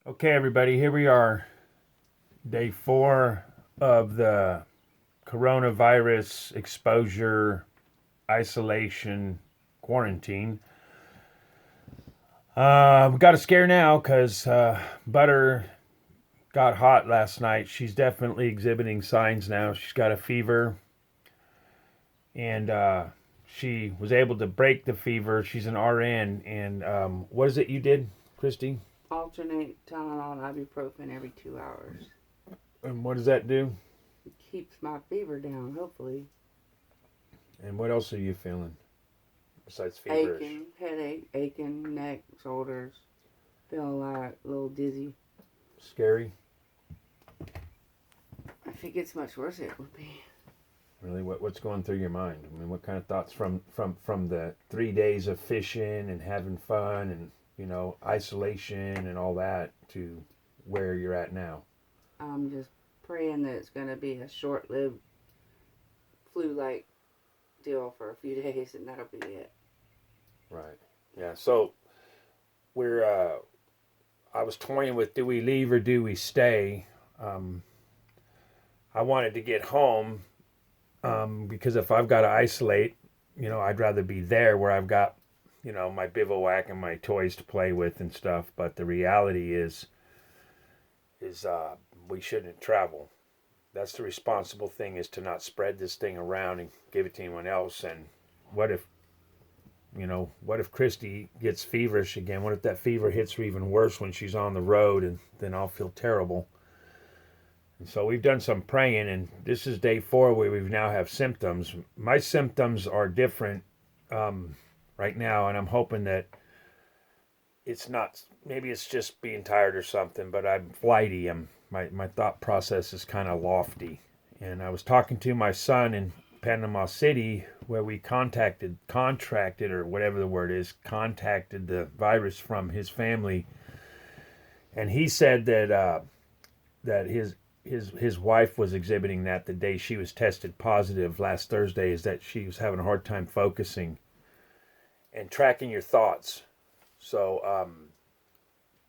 Okay, everybody, here we are, day 4 of the coronavirus exposure, isolation, quarantine. We got a scare now because Butter got hot last night. She's definitely exhibiting signs now. She's got a fever, and she was able to break the fever. She's an RN, and what is it you did, Christy? Alternate Tylenol and ibuprofen every 2 hours. And what does that do? It keeps my fever down, hopefully. And what else are you feeling besides feverish? Aching, headache, aching, neck, shoulders. Feeling like a little dizzy. Scary? If it gets much worse, it would be. Really, what's going through your mind? I mean, what kind of thoughts from the 3 days of fishing and having fun and isolation and all that to where you're at now? I'm just praying that it's going to be a short-lived flu-like deal for a few days, and that'll be it. Right. Yeah. So I was toying with, do we leave or do we stay? I wanted to get home because if I've got to isolate, I'd rather be there where I've got my bivouac and my toys to play with and stuff. But the reality is we shouldn't travel. That's the responsible thing, is to not spread this thing around and give it to anyone else. And what if Christy gets feverish again? What if that fever hits her even worse when she's on the road, and then I'll feel terrible. And so we've done some praying, and this is day 4 where we now have symptoms. My symptoms are different right now, and I'm hoping that it's not, maybe it's just being tired or something, but I'm flighty. My thought process is kind of lofty. And I was talking to my son in Panama City, where we contracted, or whatever the word is, contacted the virus from his family. And he said that his wife was exhibiting that the day she was tested positive last Thursday, is that she was having a hard time focusing and tracking your thoughts. So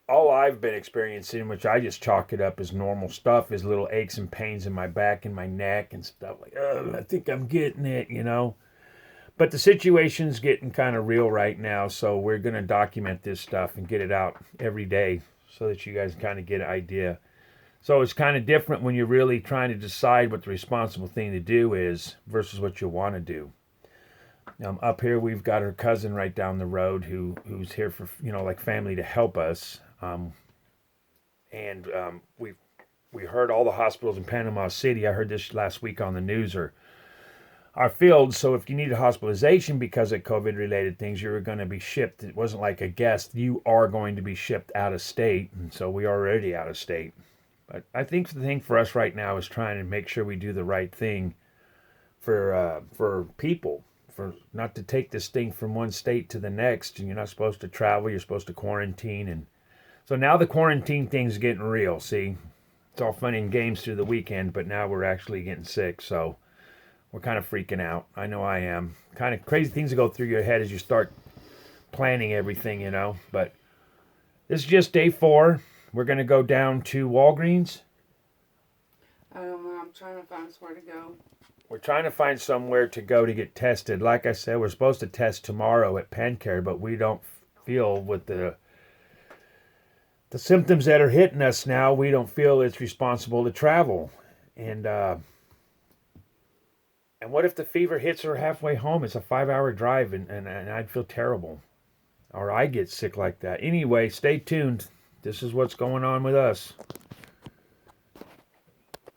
all I've been experiencing, which I just chalk it up as normal stuff, is little aches and pains in my back and my neck and stuff like, oh, I think I'm getting it, But the situation's getting kind of real right now, so we're going to document this stuff and get it out every day so that you guys kind of get an idea. So it's kind of different when you're really trying to decide what the responsible thing to do is versus what you want to do. Up here, we've got her cousin right down the road who's here for, like family to help us. We heard all the hospitals in Panama City, I heard this last week on the news, are filled. So if you need a hospitalization because of COVID-related things, you're going to be shipped. It wasn't like a guest. You are going to be shipped out of state. And so we are already out of state. But I think the thing for us right now is trying to make sure we do the right thing for people, for not to take this thing from one state to the next. And you're not supposed to travel. You're supposed to quarantine. And so now the quarantine thing's getting real. See, it's all fun and games through the weekend, but now we're actually getting sick. So we're kind of freaking out. I know I am. Kind of crazy things that go through your head as you start planning everything, But this is just day 4. We're going to go down to Walgreens. I don't know. I'm trying to find somewhere to go. We're trying to find somewhere to go to get tested. Like I said, we're supposed to test tomorrow at PenCare, but we don't feel with the symptoms that are hitting us now, we don't feel it's responsible to travel. And what if the fever hits her halfway home? It's a 5-hour drive, and I'd feel terrible. Or I get sick like that. Anyway, stay tuned. This is what's going on with us.